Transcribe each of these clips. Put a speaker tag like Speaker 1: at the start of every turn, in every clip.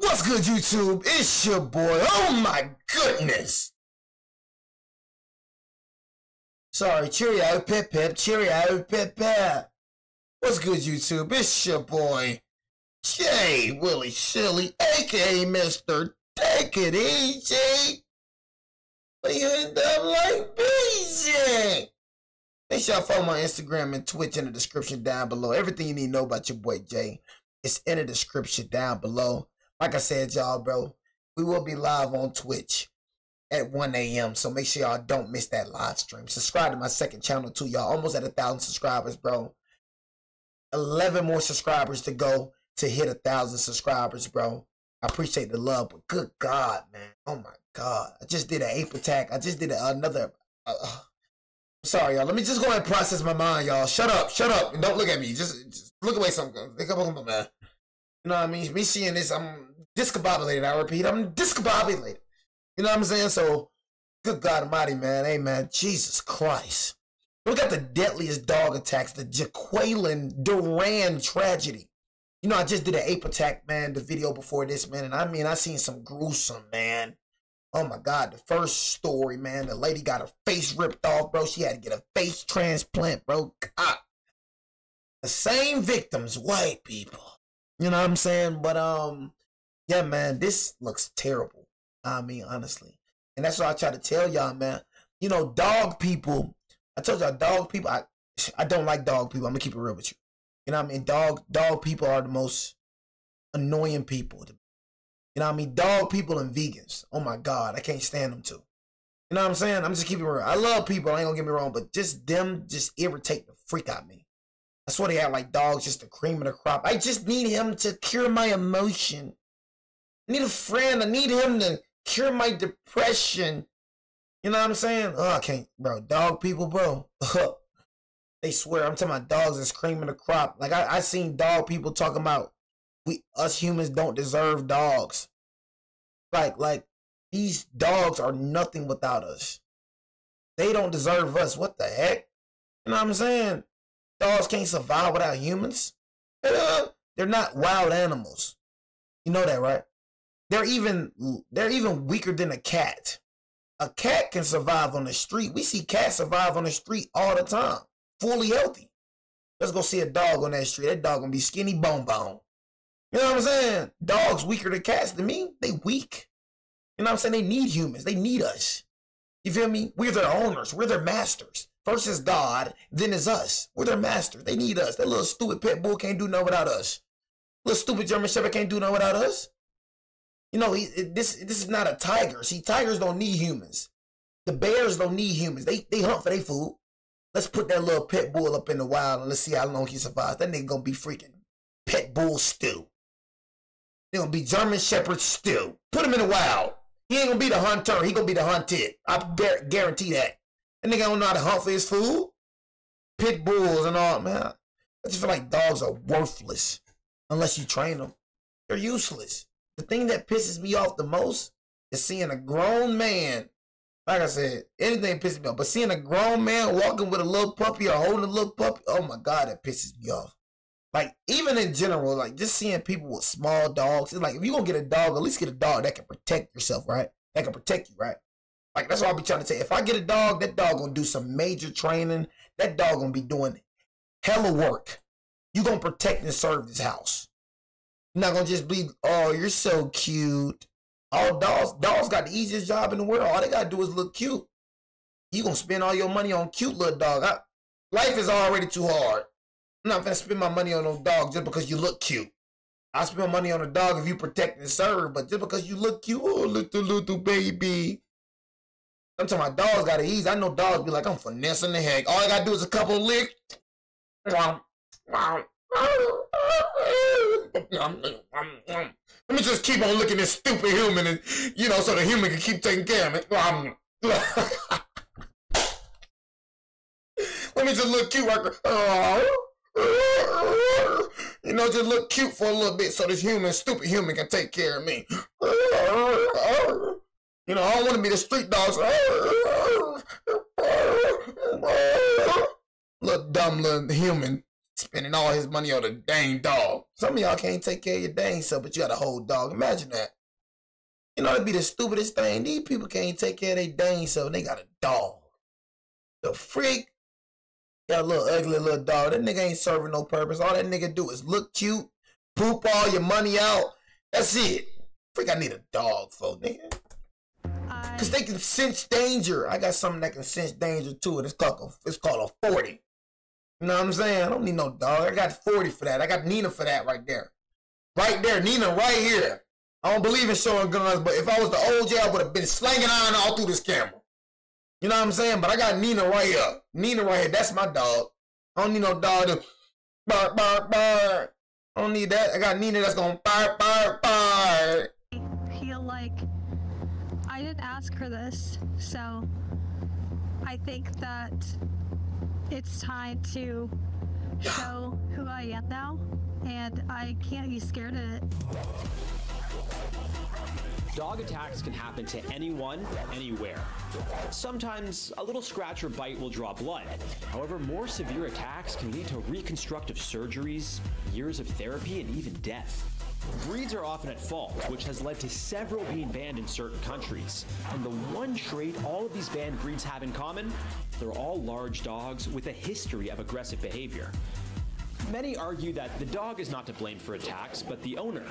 Speaker 1: What's good, YouTube? It's your boy. Oh my goodness. Sorry, cheerio, pip pip, cheerio, pip pip. What's good, YouTube? It's your boy, J. Willie Silly, aka Mr. Take It Easy. But you end up like busy. Make sure y'all follow my Instagram and Twitch in the description down below. Everything you need to know about your boy Jay is in the description down below. Like I said, y'all, bro, we will be live on Twitch at 1 a.m. So make sure y'all don't miss that live stream. Subscribe to my second channel too, y'all. Almost at 1,000 subscribers, bro. 11 more subscribers to go to hit 1,000 subscribers, bro. I appreciate the love, but good God, man. Oh my God. I just did an ape attack. I just did another. Sorry, y'all. Let me just go ahead and process my mind, y'all. Shut up. Shut up. And don't look at me. Just look away something. Think about man. You know what I mean? Me seeing this, I'm discombobulated. I repeat, I'm discombobulated. You know what I'm saying? So, good God Almighty, man. Hey, man. Jesus Christ. We got the deadliest dog attacks, the Jacqueline Durand tragedy. You know, I just did an ape attack, man, the video before this, man. And I mean, I seen some gruesome, man. Oh, my God. The first story, man. The lady got her face ripped off, bro. She had to get a face transplant, bro. God. The same victims, white people. You know what I'm saying? But, yeah, man, this looks terrible. I mean, honestly. And that's what I try to tell y'all, man. You know, dog people, I told y'all, dog people, I don't like dog people. I'm going to keep it real with you. You know what I mean? Dog people are the most annoying people. You know what I mean? Dog people and vegans. Oh, my God. I can't stand them, too. You know what I'm saying? I'm just keeping it real. I love people. I ain't going to get me wrong. But just them just irritate the freak out of me. I swear they act like dogs, just the cream of the crop. I just need him to cure my emotion. I need a friend. I need him to cure my depression. You know what I'm saying? Oh, I can't, bro. Dog people, bro. They swear. I'm talking about dogs is cream of the crop. Like, I seen dog people talking about us humans don't deserve dogs. Like, these dogs are nothing without us. They don't deserve us. What the heck? You know what I'm saying? Dogs can't survive without humans. They're not wild animals. You know that, right? They're even weaker than a cat. A cat can survive on the street. We see cats survive on the street all the time, fully healthy. Let's go see a dog on that street. That dog gonna be skinny bone. You know what I'm saying? Dogs weaker than cats to me. They weak. You know what I'm saying? They need humans. They need us. You feel me? We're their owners. We're their masters. First is God, then is us. We're their master. They need us. That little stupid pit bull can't do nothing without us. Little stupid German Shepherd can't do nothing without us. You know, this is not a tiger. See, tigers don't need humans. The bears don't need humans. They hunt for their food. Let's put that little pit bull up in the wild and let's see how long he survives. That nigga gonna be freaking pit bull stew. They gonna be German Shepherd stew. Put him in the wild. He ain't gonna be the hunter. He gonna be the hunted. I guarantee that. That nigga don't know how to hunt for his food. Pit bulls and all, man. I just feel like dogs are worthless unless you train them. They're useless. The thing that pisses me off the most is seeing a grown man. Like I said, anything pisses me off. But seeing a grown man walking with a little puppy or holding a little puppy, oh my God, that pisses me off. Like, even in general, like, just seeing people with small dogs. It's like, if you're going to get a dog, at least get a dog that can protect yourself, right? That can protect you, right? Like, that's what I'll be trying to say. If I get a dog, that dog gonna do some major training. That dog gonna be doing hella work. You gonna protect and serve this house. You're not gonna just be, oh, you're so cute. All dogs got the easiest job in the world. All they gotta do is look cute. You gonna spend all your money on cute little dog. Life is already too hard. I'm not gonna spend my money on no dog just because you look cute. I spend my money on a dog if you protect and serve, but just because you look cute, oh, little baby. I'm talking about dogs got it easy. I know dogs be like, I'm finessing the heck. All I gotta do is a couple of licks. Let me just keep on looking at this stupid human, and you know, so the human can keep taking care of me. Let me just look cute right there. You know, just look cute for a little bit so this stupid human can take care of me. You know, I don't want to be the street dogs. Little dumb little human spending all his money on a dang dog. Some of y'all can't take care of your dang self, but you got a whole dog. Imagine that. You know, it'd be the stupidest thing. These people can't take care of their dang self, and they got a dog. The freak got a little ugly little dog. That nigga ain't serving no purpose. All that nigga do is look cute, poop all your money out. That's it. Freak, I need a dog for nigga. Cause they can sense danger. I got something that can sense danger too, and it's called a 40. You know what I'm saying? I don't need no dog. I got 40 for that. I got Nina for that right there. Right there, Nina right here. I don't believe in showing guns, but if I was the OJ, I would have been slanging iron all through this camera. You know what I'm saying? But I got Nina right here. Nina right here. That's my dog. I don't need no dog to bark, bark, bark. I don't need that. I got Nina that's gonna bark, bark, bark.
Speaker 2: I feel like I didn't ask for this, so I think that it's time to show who I am now, and I can't be scared of it.
Speaker 3: Dog attacks can happen to anyone, anywhere. Sometimes a little scratch or bite will draw blood. However, more severe attacks can lead to reconstructive surgeries, years of therapy, and even death. Breeds are often at fault, which has led to several being banned in certain countries. And the one trait all of these banned breeds have in common, they're all large dogs with a history of aggressive behavior. Many argue that the dog is not to blame for attacks, but the owner.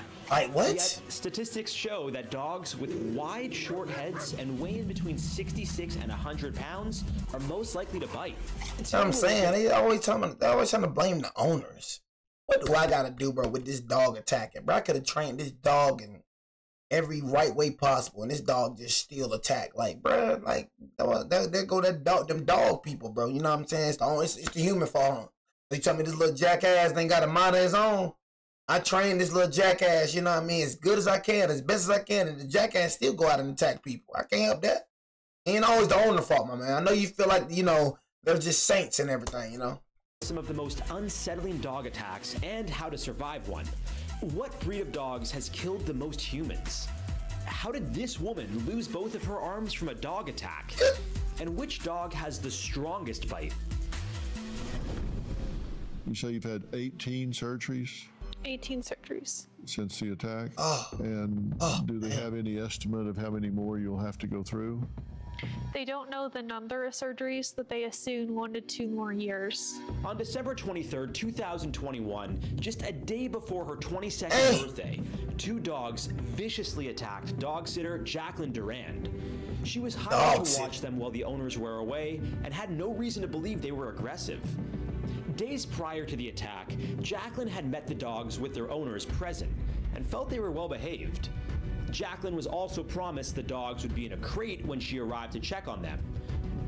Speaker 1: What?
Speaker 3: Yet, statistics show that dogs with wide, short heads and weighing between 66 and 100 pounds are most likely to bite.
Speaker 1: That's what I'm saying. They always trying to blame the owners. What do I gotta do, bro, with this dog attacking? Bro, I could have trained this dog in every right way possible, and this dog just still attack. Like, bro, like, there go that dog, them dog people, bro. You know what I'm saying? It's the human fault. They tell me this little jackass ain't got a mind of his own. I train this little jackass, you know what I mean, as good as I can, as best as I can, and the jackass still go out and attack people. I can't help that. Ain't always the owner fault, my man. I know you feel like, you know, they're just saints and everything, you know?
Speaker 3: Some of the most unsettling dog attacks and how to survive one. What breed of dogs has killed the most humans? How did this woman lose both of her arms from a dog attack? And which dog has the strongest bite?
Speaker 4: You say you've had 18 surgeries?
Speaker 5: 18 surgeries.
Speaker 4: Since the attack? Do they have any estimate of how many more you'll have to go through?
Speaker 5: They don't know the number of surgeries, but they assume 1 to 2 more years.
Speaker 3: On December 23rd, 2021, just a day before her 22nd birthday, 2 dogs viciously attacked dog sitter Jacqueline Durand. She was hired to watch them while the owners were away and had no reason to believe they were aggressive. Days prior to the attack, Jacqueline had met the dogs with their owners present and felt they were well behaved. Jacqueline was also promised the dogs would be in a crate when she arrived to check on them.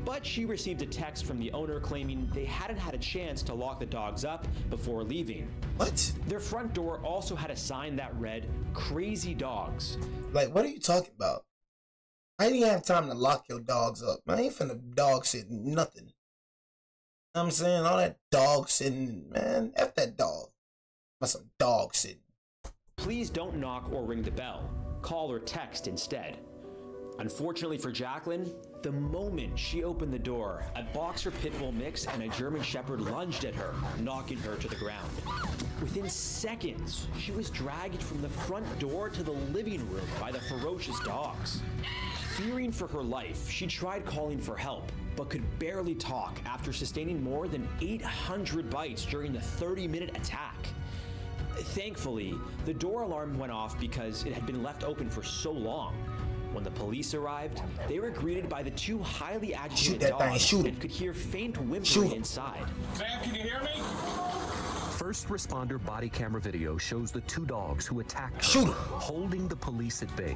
Speaker 3: But she received a text from the owner claiming they hadn't had a chance to lock the dogs up before leaving.
Speaker 1: What?
Speaker 3: Their front door also had a sign that read, "Crazy Dogs."
Speaker 1: Like, what are you talking about? I didn't have time to lock your dogs up. I ain't finna dog sit nothing. You know what I'm saying? All that dog sitting, man, F that dog. That's some dog sitting.
Speaker 3: Please don't knock or ring the bell. Call or text instead. Unfortunately for Jacqueline, the moment she opened the door, a boxer pit bull mix and a German shepherd lunged at her, knocking her to the ground. Within seconds, she was dragged from the front door to the living room by the ferocious dogs. Fearing for her life, she tried calling for help, but could barely talk after sustaining more than 800 bites during the 30-minute attack. Thankfully, the door alarm went off because it had been left open for so long. When the police arrived, they were greeted by the 2 highly agitated dogs and could hear faint whimpering inside.
Speaker 6: Sam, can you hear me?
Speaker 7: First responder body camera video shows the 2 dogs who attacked her, holding the police at bay,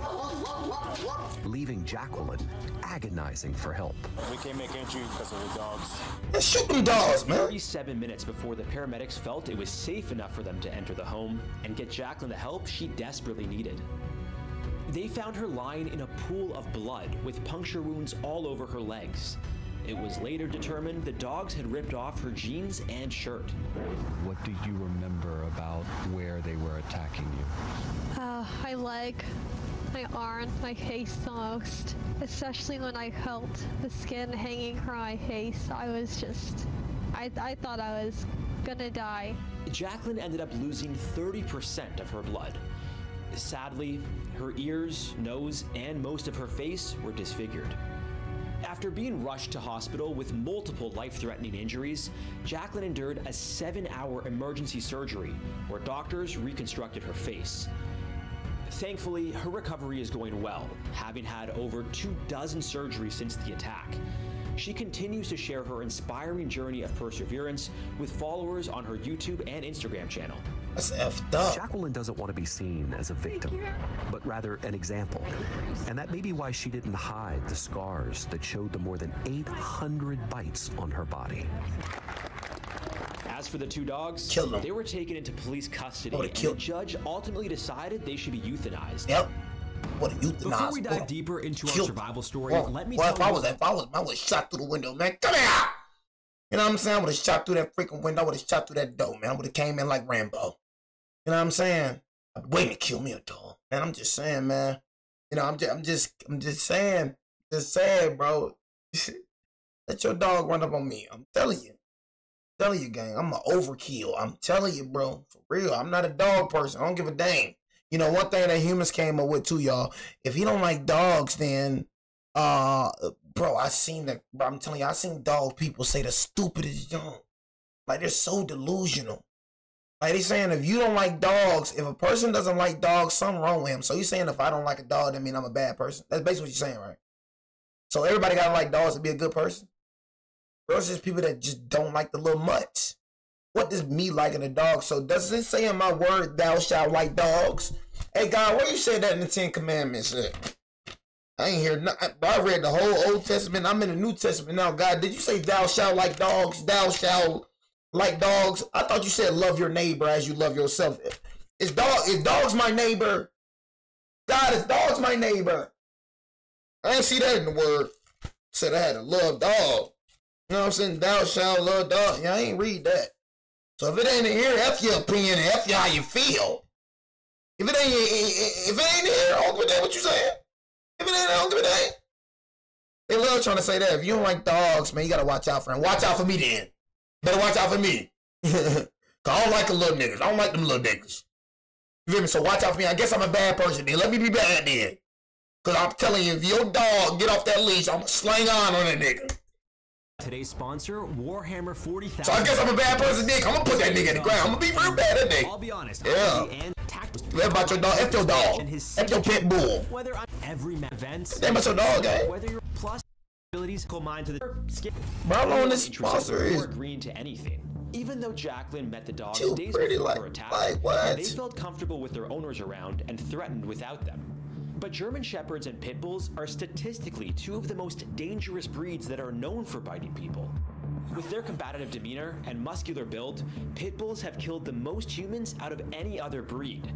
Speaker 7: leaving Jacqueline agonizing for help.
Speaker 6: We can't make entry because of the dogs.
Speaker 1: Let's shoot them dogs, man.
Speaker 3: 37 minutes before the paramedics felt it was safe enough for them to enter the home and get Jacqueline the help she desperately needed. They found her lying in a pool of blood with puncture wounds all over her legs. It was later determined the dogs had ripped off her jeans and shirt.
Speaker 8: What do you remember about where they were attacking you?
Speaker 5: My leg, my arm, my face the most. Especially when I felt the skin hanging from my face. I was just, I thought I was gonna die.
Speaker 3: Jacqueline ended up losing 30% of her blood. Sadly, her ears, nose, and most of her face were disfigured. After being rushed to hospital with multiple life-threatening injuries, Jacqueline endured a 7-hour emergency surgery where doctors reconstructed her face. Thankfully, her recovery is going well, having had over 24 surgeries since the attack. She continues to share her inspiring journey of perseverance with followers on her YouTube and Instagram channel.
Speaker 1: That's effed up.
Speaker 7: Jacqueline doesn't want to be seen as a victim, but rather an example. And that may be why she didn't hide the scars that showed the more than 800 bites on her body.
Speaker 3: As for the 2 dogs, they were taken into police custody, and the judge ultimately decided they should be euthanized.
Speaker 1: Yep. What a euthanized.
Speaker 3: Before we dive deeper into our survival story, let me
Speaker 1: tell
Speaker 3: you.
Speaker 1: I would have shot through the window, man. Come here! You know what I'm saying? I would have shot through that freaking window. I would have shot through that door, man. I would have came in like Rambo. You know what I'm saying? I'm waiting to kill me a dog. Man, I'm just saying, man. You know, I'm just saying. Just saying, bro. Let your dog run up on me. I'm telling you. Gang. I'm an overkill. I'm telling you, bro. For real. I'm not a dog person. I don't give a dang. You know, one thing that humans came up with too, y'all. If you don't like dogs, then, bro, I seen that. Bro, I'm telling you, I seen dog people say the stupidest junk. Like, they're so delusional. Like, they saying if you don't like dogs, if a person doesn't like dogs, something wrong with him. So you saying if I don't like a dog, that mean I'm a bad person? That's basically what you're saying, right? So everybody gotta like dogs to be a good person? There's just people that just don't like the little mutts. What does me liking a dog? So does it say in my word, thou shalt like dogs? Hey, God, where you said that in the 10 Commandments at? I ain't hear nothing. I read the whole Old Testament. I'm in the New Testament now. God, did you say thou shalt like dogs? Thou shalt like dogs? I thought you said love your neighbor as you love yourself. Is dogs my neighbor? God, is dogs my neighbor? I ain't see that in the word. Said I had to love dog. You know what I'm saying? Thou shalt love dog. Yeah, I ain't read that. So if it ain't in here, F your opinion and F you how you feel. If it ain't here, I don't give a damn what you saying. If it ain't, I don't give a damn. They love trying to say that. If you don't like dogs, man, you gotta watch out for them. Watch out for me then. Better watch out for me. Cause I don't like the little niggas. I don't like them little niggas. You feel me? So watch out for me. I guess I'm a bad person then. Let me be bad then. Cause I'm telling you, if your dog get off that leash, I'm gonna slang on that nigga.
Speaker 3: Today's sponsor, Warhammer 40,000.
Speaker 1: So I guess I'm a bad person, Nick. I'm gonna put that nigga in the ground. I'm gonna be real bad at nigga.
Speaker 3: I'll be honest.
Speaker 1: Yeah. What about your dog? F your dog. F your pit bull.
Speaker 3: Whether on every event,
Speaker 1: damn, that's your dog, eh?
Speaker 3: Whether you're plus abilities, mind to the
Speaker 1: bro, how long this sponsor is?
Speaker 3: Agreeing to anything. Even though Jacqueline met the dogs
Speaker 1: too
Speaker 3: days
Speaker 1: pretty,
Speaker 3: before
Speaker 1: like,
Speaker 3: her attack,
Speaker 1: like what?
Speaker 3: They felt comfortable with their owners around and threatened without them. But German Shepherds and Pit Bulls are statistically 2 of the most dangerous breeds that are known for biting people. With their combative demeanor and muscular build, Pit Bulls have killed the most humans out of any other breed.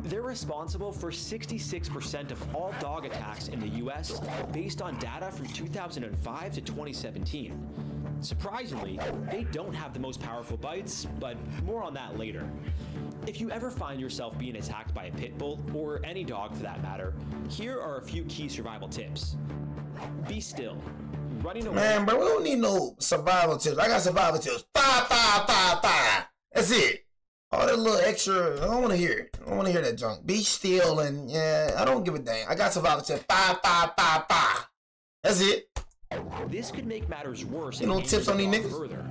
Speaker 3: They're responsible for 66% of all dog attacks in the US based on data from 2005 to 2017. Surprisingly, they don't have the most powerful bites, but more on that later. If you ever find yourself being attacked by a pit bull, or any dog for that matter, here are a few key survival tips. Be still. Running away.
Speaker 1: Man, bro, we don't need no survival tips. I got survival tips. 5, 5, 5, 5. That's it. All that little extra, I don't want to hear it. I don't want to hear that junk. Be still and, yeah, I don't give a damn. I got survival tips. 5, 5, 5, 5. That's it.
Speaker 3: This could make matters worse.
Speaker 1: You know tips on these niggas?
Speaker 3: Further.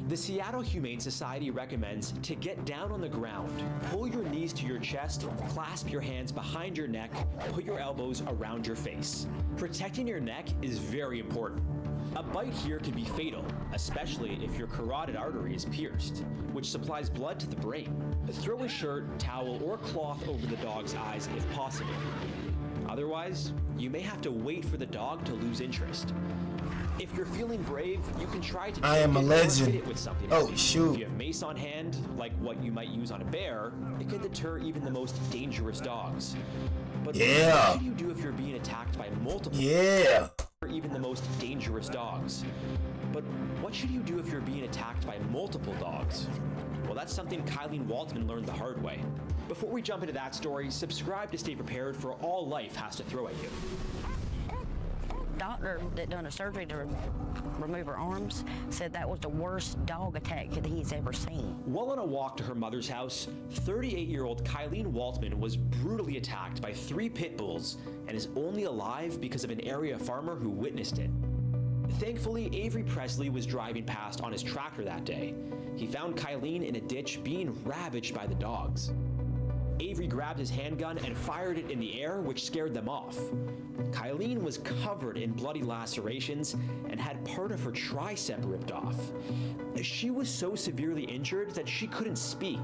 Speaker 3: The Seattle Humane Society recommends to get down on the ground, pull your knees to your chest, clasp your hands behind your neck, put your elbows around your face. Protecting your neck is very important. A bite here can be fatal, especially if your carotid artery is pierced, which supplies blood to the brain. Throw a shirt, towel, or cloth over the dog's eyes if possible. Otherwise, you may have to wait for the dog to lose interest. If you're feeling brave, you can try to
Speaker 1: I am a legend.
Speaker 3: It with something.
Speaker 1: Oh, shoot.
Speaker 3: If you have mace on hand, like what you might use on a bear, it can deter even the most dangerous dogs. But what should you do if you're being attacked by multiple or even the most dangerous dogs? But what should you do if you're being attacked by multiple dogs? Well, that's something Jacqueline Waltman learned the hard way. Before we jump into that story, subscribe to stay prepared for all life has to throw at you.
Speaker 9: doctor that done a surgery to remove her arms said that was the worst dog attack that he's ever seen.
Speaker 3: While on a walk to her mother's house, 38-year-old Kyleen Waltman was brutally attacked by 3 pit bulls and is only alive because of an area farmer who witnessed it. Thankfully, Avery Presley was driving past on his tractor that day. He found Kyleen in a ditch being ravaged by the dogs. Avery grabbed his handgun and fired it in the air, which scared them off. Kyleen was covered in bloody lacerations and had part of her tricep ripped off. She was so severely injured that she couldn't speak.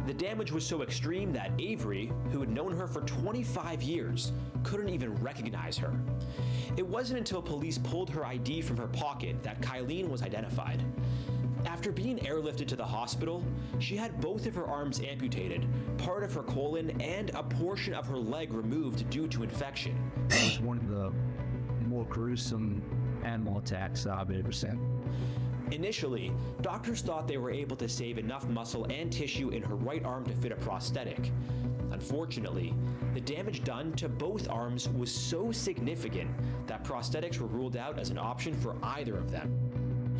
Speaker 3: The damage was so extreme that Avery, who had known her for 25 years, couldn't even recognize her. It wasn't until police pulled her ID from her pocket that Kyleen was identified. After being airlifted to the hospital, she had both of her arms amputated, part of her colon, and a portion of her leg removed due to infection.
Speaker 10: It was one of the more gruesome animal attacks I've ever seen.
Speaker 3: Initially, doctors thought they were able to save enough muscle and tissue in her right arm to fit a prosthetic. Unfortunately, the damage done to both arms was so significant that prosthetics were ruled out as an option for either of them.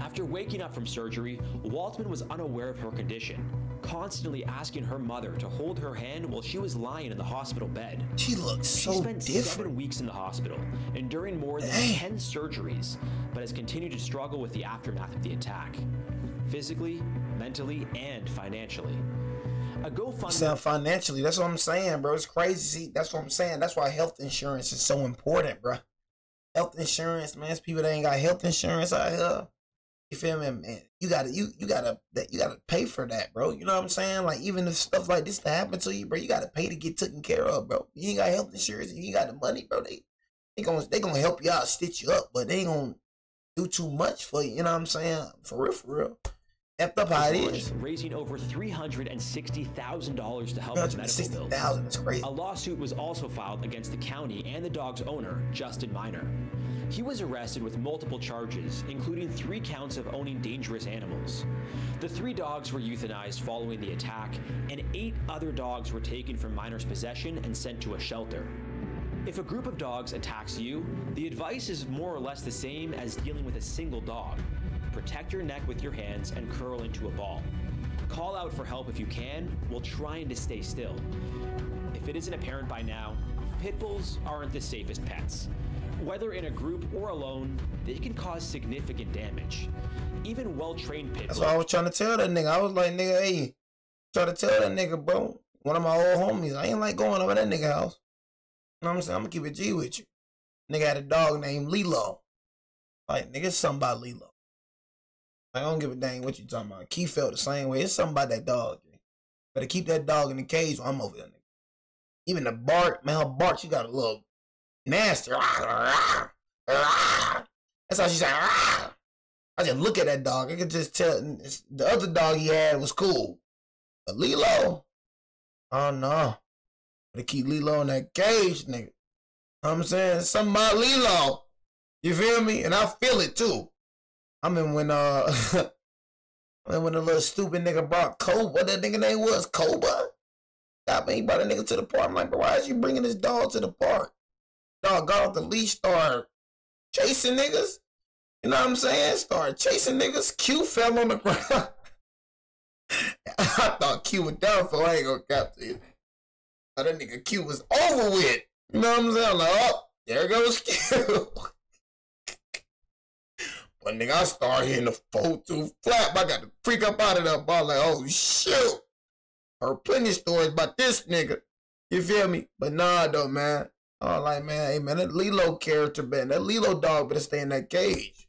Speaker 3: After waking up from surgery, Waltman was unaware of her condition, constantly asking her mother to hold her hand while she was lying in the hospital bed.
Speaker 1: She looks so different.
Speaker 3: She spent 7 weeks in the hospital, enduring more than 10 surgeries, but has continued to struggle with the aftermath of the attack, physically, mentally, and financially. A GoFundMe.
Speaker 1: Financially, that's what I'm saying, bro. It's crazy. See, that's what I'm saying. That's why health insurance is so important, bro. Health insurance, man. It's people that ain't got health insurance out here. You feel me, man? You gotta pay for that, bro. You know what I'm saying? Like, even if stuff like this happen to you, bro, you gotta pay to get taken care of, bro. You ain't got health insurance, you ain't got the money, bro. They gonna help you out, stitch you up, but they ain't gonna do too much for you. You know what I'm saying? For real. Effed up how it is.
Speaker 3: Raising over $360,000 to help with medical bills.
Speaker 1: That's crazy.
Speaker 3: A lawsuit was also filed against the county and the dog's owner, Justin Minor. He was arrested with multiple charges, including 3 counts of owning dangerous animals. The 3 dogs were euthanized following the attack, and 8 other dogs were taken from Minor's possession and sent to a shelter. If a group of dogs attacks you, the advice is more or less the same as dealing with a single dog. Protect your neck with your hands and curl into a ball. Call out for help if you can, while trying to stay still. If it isn't apparent by now, pit bulls aren't the safest pets. Whether in a group or alone, they can cause significant damage. Even well-trained pit bulls.
Speaker 1: That's what I was trying to tell that nigga. I was like, nigga, hey, try to tell that nigga, bro. One of my old homies. I ain't like going over that nigga house. You know what I'm saying? I'm gonna keep it G with you. Nigga had a dog named Lilo. Like, nigga, it's something about Lilo. I don't give a dang what you talking about. Keith felt the same way. It's something about that dog. Better keep that dog in the cage while I'm over there, nigga. Even the bark, man, her bark, she got a little nasty. That's how she said. I just look at that dog. I could just tell the other dog he had was cool. But Lilo, oh no. Better keep Lilo in that cage, nigga. You know what I'm saying? Something about Lilo. You feel me? And I feel it too. I mean when the little stupid nigga brought Cobra, what that nigga name was, Cobra. Got me, he brought a nigga to the park. I'm like, bro, why is you bringing this dog to the park? Dog got off the leash, started chasing niggas. You know what I'm saying? Started chasing niggas. Q fell on the ground. I thought Q was down for. I ain't gonna cap to you. But that nigga Q was over with. You know what I'm saying? I'm like, oh, there goes Q. But nigga, I started hitting the 4-2 flap. I got to freak up out of that ball. Like, oh shoot. Heard plenty of stories about this nigga. You feel me? But nah, though, man. Oh, like, man, hey, man, that Lilo character, man, that Lilo dog better stay in that cage.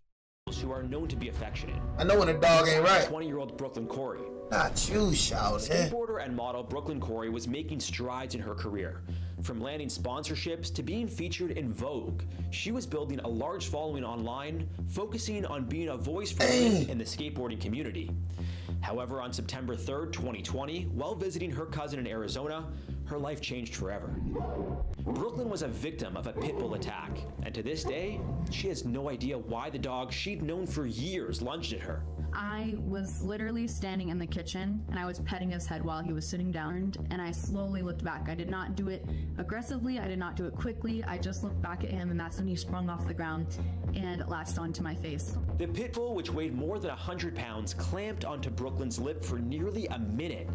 Speaker 3: Who are known to be affectionate.
Speaker 1: I know when a dog ain't right.
Speaker 3: 20-year-old Brooklyn Corey.
Speaker 1: Not you, shout.
Speaker 3: Skateboarder and model Brooklyn Corey was making strides in her career. From landing sponsorships to being featured in Vogue, she was building a large following online, focusing on being a voice for women in the skateboarding community. However, on September 3rd, 2020, while visiting her cousin in Arizona, her life changed forever. Brooklyn was a victim of a pit bull attack, and to this day, she has no idea why the dog she'd known for years lunged at her.
Speaker 11: I was literally standing in the kitchen and I was petting his head while he was sitting down, and I slowly looked back. I did not do it aggressively, I did not do it quickly, I just looked back at him, and that's when he sprung off the ground and latched onto my face.
Speaker 3: The pit bull, which weighed more than 100 pounds, clamped onto Brooklyn's lip for nearly a minute.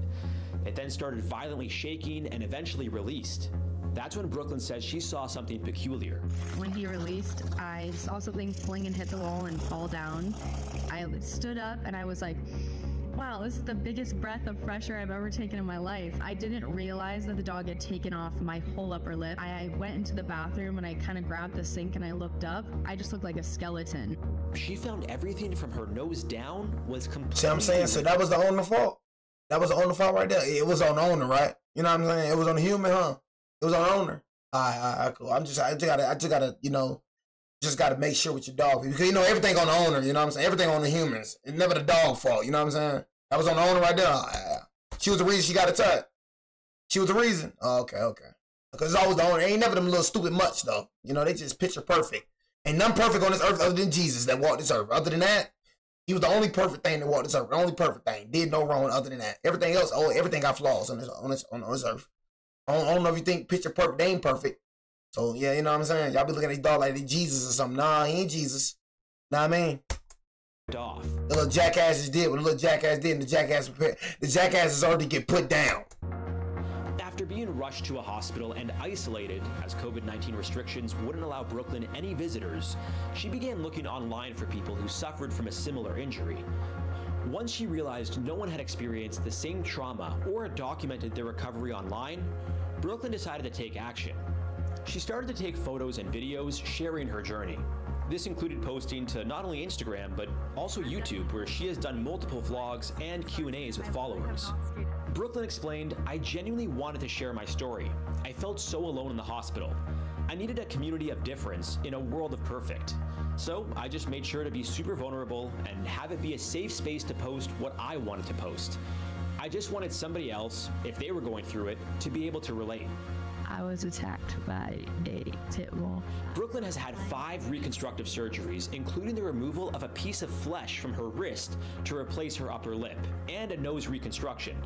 Speaker 3: It then started violently shaking and eventually released. That's when Brooklyn says she saw something peculiar.
Speaker 11: When he released, I saw something fling and hit the wall and fall down. I stood up and I was like, wow, this is the biggest breath of fresh air I've ever taken in my life. I didn't realize that the dog had taken off my whole upper lip. I went into the bathroom and I kind of grabbed the sink and I looked up. I just looked like a skeleton.
Speaker 3: She found everything from her nose down was completely...
Speaker 1: See what I'm saying? So that was the owner fault? That was the owner fault right there? It was on the owner, right? You know what I'm saying? It was on the human, huh? It was on the owner. All right, cool. I just gotta, you know, just gotta make sure with your dog, because you know everything on the owner. You know what I'm saying? Everything on the humans. It's never the dog fault. You know what I'm saying? That was on the owner right there. She was the reason she got attacked. She was the reason. Oh, okay. Because it's always the owner. Ain't never them little stupid mutts though. You know, they just picture perfect. Ain't none perfect on this earth other than Jesus that walked this earth. Other than that, he was the only perfect thing that walked this earth. The only perfect thing. Did no wrong other than that. Everything else, everything got flaws on this earth. I don't know if you think picture perfect, they ain't perfect. So, yeah, you know what I'm saying? Y'all be looking at these dogs like they Jesus or something. Nah, he ain't Jesus. Know what I mean?
Speaker 3: Off.
Speaker 1: The little jackasses did what the little jackass did, and the jackasses already get put down.
Speaker 3: After being rushed to a hospital and isolated, as COVID-19 restrictions wouldn't allow Brooklyn any visitors, she began looking online for people who suffered from a similar injury. Once she realized no one had experienced the same trauma or documented their recovery online, Brooklyn decided to take action. She started to take photos and videos sharing her journey. This included posting to not only Instagram, but also YouTube, where she has done multiple vlogs and Q&As with followers. Brooklyn explained, "I genuinely wanted to share my story. I felt so alone in the hospital. I needed a community of difference in a world of perfect. So I just made sure to be super vulnerable and have it be a safe space to post what I wanted to post. I just wanted somebody else, if they were going through it, to be able to relate."
Speaker 11: I was attacked by a pit bull.
Speaker 3: Brooklyn has had 5 reconstructive surgeries, including the removal of a piece of flesh from her wrist to replace her upper lip, and a nose reconstruction.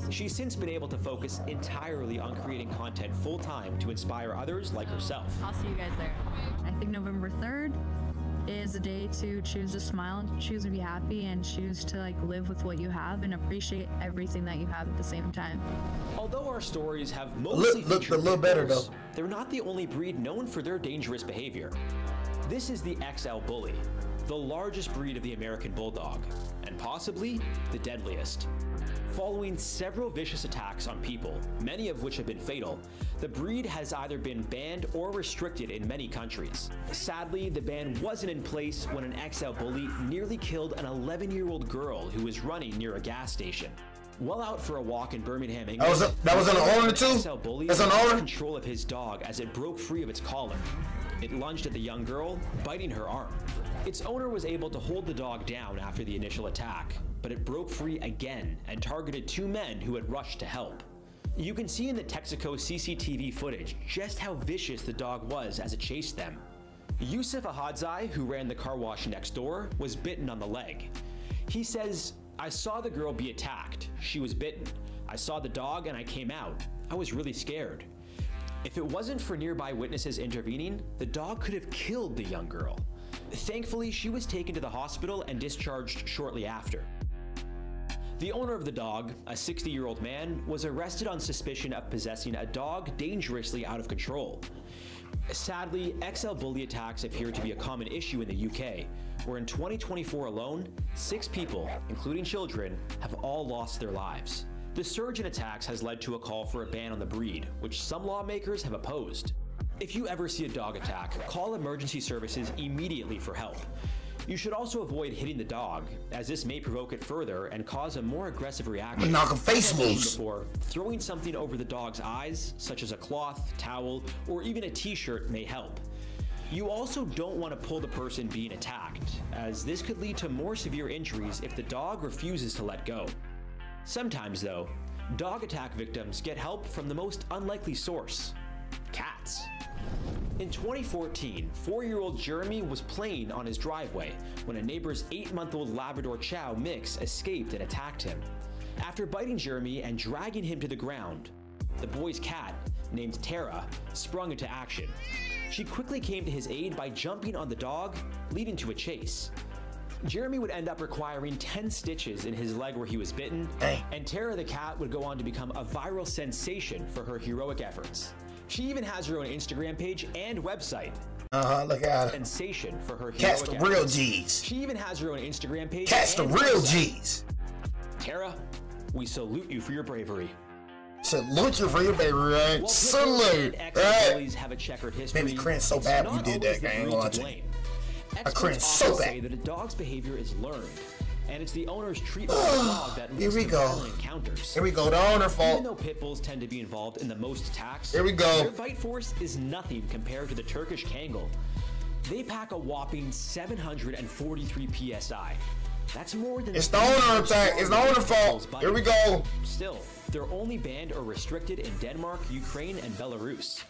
Speaker 3: She's since been able to focus entirely on creating content full-time to inspire others like herself.
Speaker 11: I'll see you guys there. I think November 3rd is a day to choose to smile, choose to be happy, and choose to live with what you have and appreciate everything that you have at the same time.
Speaker 3: Although our stories have mostly
Speaker 1: look a little better though,
Speaker 3: they're not the only breed known for their dangerous behavior. This is the XL Bully, the largest breed of the American Bulldog, and possibly the deadliest. Following several vicious attacks on people, many of which have been fatal, the breed has either been banned or restricted in many countries. Sadly, the ban wasn't in place when an XL Bully nearly killed an 11-year-old girl who was running near a gas station. While out for a walk in Birmingham, England,
Speaker 1: that was on the owner too?
Speaker 3: XL Bully
Speaker 1: That's on the owner?
Speaker 3: control of his dog as it broke free of its collar. It lunged at the young girl, biting her arm. Its owner was able to hold the dog down after the initial attack, but it broke free again and targeted 2 men who had rushed to help. You can see in the Texaco CCTV footage just how vicious the dog was as it chased them. Yusuf Ahadzai, who ran the car wash next door, was bitten on the leg. He says, "I saw the girl be attacked. She was bitten. I saw the dog and I came out. I was really scared. If it wasn't for nearby witnesses intervening, the dog could have killed the young girl. Thankfully, she was taken to the hospital and discharged shortly after." The owner of the dog, a 60-year-old man, was arrested on suspicion of possessing a dog dangerously out of control. Sadly, XL Bully attacks appear to be a common issue in the UK, where in 2024 alone, 6 people, including children, have all lost their lives. The surge in attacks has led to a call for a ban on the breed, which some lawmakers have opposed. If you ever see a dog attack, call emergency services immediately for help. You should also avoid hitting the dog, as this may provoke it further and cause a more aggressive reaction.
Speaker 1: Knock a face loose.
Speaker 3: Before, throwing something over the dog's eyes, such as a cloth, towel, or even a t-shirt may help. You also don't want to pull the person being attacked, as this could lead to more severe injuries if the dog refuses to let go. Sometimes, though, dog attack victims get help from the most unlikely source: cats. In 2014, 4-year-old Jeremy was playing on his driveway when a neighbor's 8-month-old Labrador Chow mix escaped and attacked him. After biting Jeremy and dragging him to the ground, the boy's cat, named Tara, sprung into action. She quickly came to his aid by jumping on the dog, leading to a chase. Jeremy would end up requiring 10 stitches in his leg where he was bitten, and Tara the cat would go on to become a viral sensation for her heroic efforts. She even has her own Instagram page and website.
Speaker 1: Look at her.
Speaker 3: Sensation for her heroic
Speaker 1: Cat's the
Speaker 3: efforts.
Speaker 1: real G's.
Speaker 3: She even has her own Instagram page.
Speaker 1: Cat's the
Speaker 3: and
Speaker 1: real
Speaker 3: website.
Speaker 1: G's.
Speaker 3: Tara, we salute you for your bravery.
Speaker 1: Salute you for your baby, right?
Speaker 3: While
Speaker 1: Salute,
Speaker 3: bullies have a checkered history.
Speaker 1: Made me cringe so bad when you did that, gang. I ain't gonna lie to you. I cringe so bad.
Speaker 3: Say that a dog's behavior is learned, and it's the owner's treatment of the dog that leads to violent encounters.
Speaker 1: Here we go, the owner's fault.
Speaker 3: Even though pit bulls tend to be involved in the most attacks,
Speaker 1: here we go.
Speaker 3: Their bite force is nothing compared to the Turkish Kangal. They pack a whopping 743 psi. That's more than.
Speaker 1: It's the owner attack. It's the owner's fault. Here we go.
Speaker 3: Still, they're only banned or restricted in Denmark, Ukraine, and Belarus.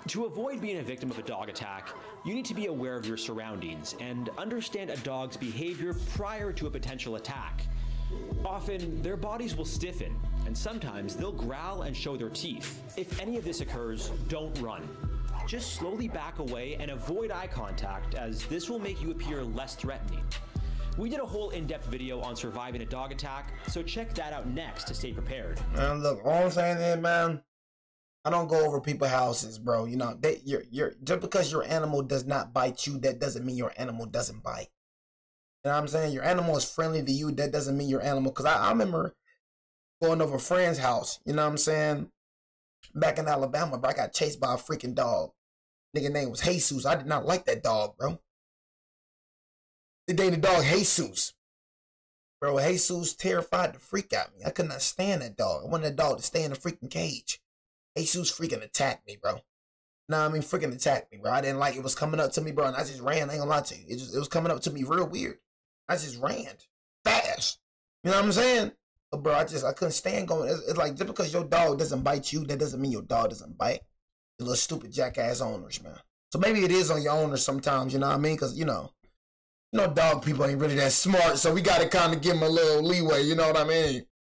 Speaker 3: To avoid being a victim of a dog attack, you need to be aware of your surroundings and understand a dog's behavior prior to a potential attack. Often, their bodies will stiffen, and sometimes they'll growl and show their teeth. If any of this occurs, don't run. Just slowly back away and avoid eye contact, as this will make you appear less threatening. We did a whole in-depth video on surviving a dog attack, so check that out next to stay prepared.
Speaker 1: Man, look, all I'm saying is, man, I don't go over people's houses, bro. You know, just because your animal does not bite you, that doesn't mean your animal doesn't bite. You know what I'm saying? Your animal is friendly to you, that doesn't mean your animal. Because I remember going over a friend's house, you know what I'm saying? Back in Alabama, bro, I got chased by a freaking dog. Nigga name was Jesus. I did not like that dog, bro. They named the dog Jesus. Bro, Jesus terrified the freak out of me. I could not stand that dog. I wanted that dog to stay in the freaking cage. Jesus freaking attacked me, bro. Nah, I mean, freaking attacked me, bro. I didn't like it. Was coming up to me, bro, and I just ran. I ain't gonna lie to you. It was coming up to me real weird. I just ran fast. You know what I'm saying? But bro, I couldn't stand going. It's like, just because your dog doesn't bite you, that doesn't mean your dog doesn't bite. You little stupid jackass owners, man. So maybe it is on your owners sometimes, you know what I mean? Because, you know, dog people ain't really that smart, so we got to kind of give them a little leeway, you know what I mean?